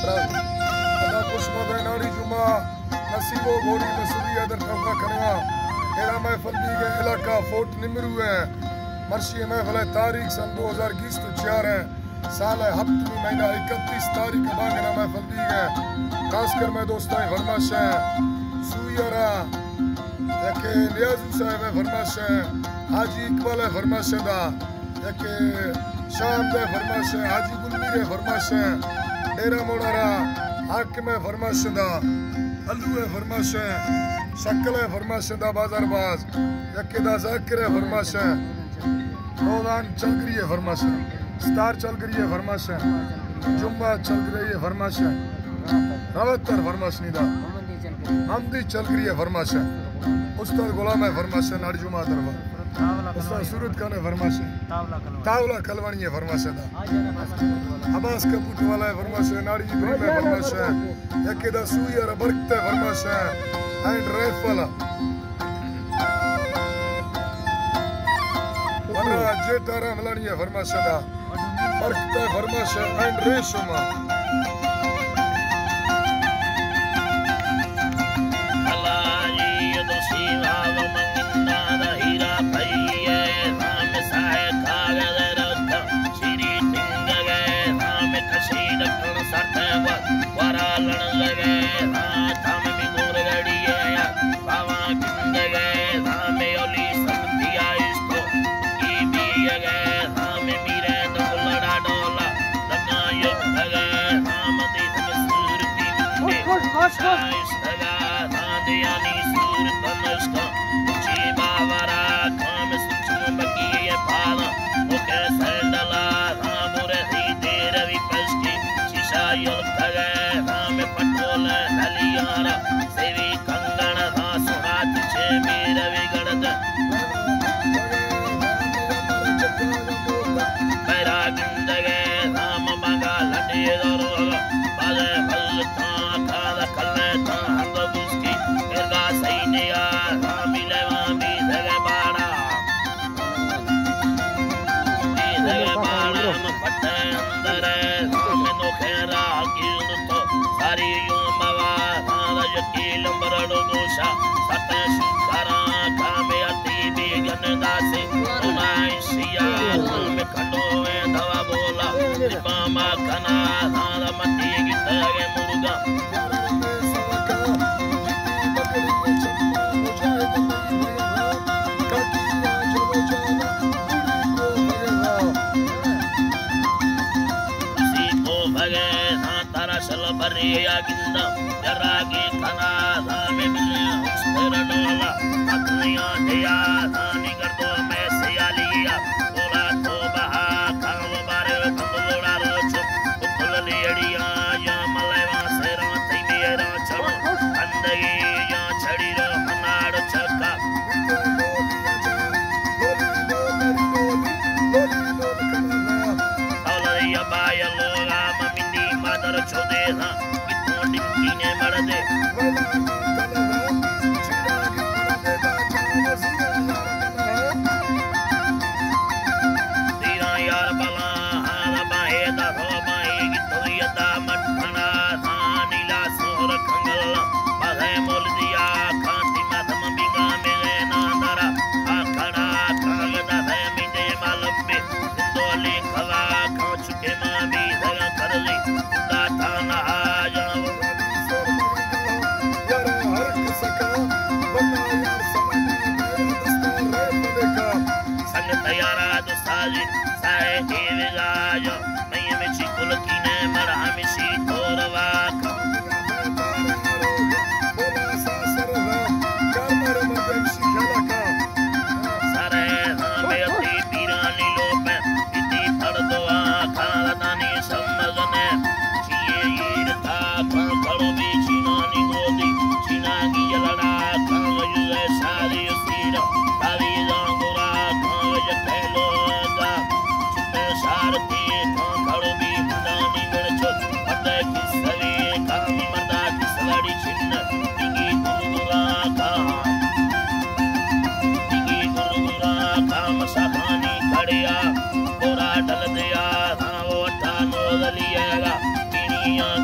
अदा कुशमा नाड़ी जुमा नसीबो घोड़ी मसूरी अदर ठोका खनवा मेरा महफल दी गए इलाका फोर्ट निमरू है मर्शी महफल तारीख सन 2021 तो 4 है साल है हफ्तमी महीना 31 तारीख बांगना महफल दी गए खासकर मैं दोस्तों फरमाश है सुयरा यके नियाजू साहब है फरमाश है हाजी इकबाल है फरमाश दा यके शाम दे फरमाश है हाजी गुलमीर है फरमाश है डेरा मोड़ारा हाकिम है फरमाश दा अल्लू है फरमाश है शक्ल है फरमाश दा बाजारबाज यके दा जाकिर है फरमाश है रोजान चल रही है फरमाश है स्टार चल रही है फरमाश है जुम्मा चल रही है फरमाश है रवत्तर फरमाश निदा हमदी चल रही है फरमाश है उस्ताद गुलाम है फरमाश है नाड़ी जुमा दरबार उस्ताद सूरत खान है फरमाश है तावला कलवानी है फरमाश है अब्बास कपूट वाला है फरमाश है नाड़ी इब्राहिम है फरमाश है यकेदा सुई और बरकत है फरमाश है एंड राइफल वना जेटारा मलानी है फरमाश है बरकत है फरमाश है एंड रेशमा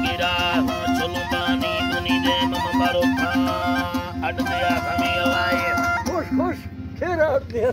गिरा चलुदानी बुनी दे मम बारोथा अड दया हमी अलाए खुश खुश खेरा दे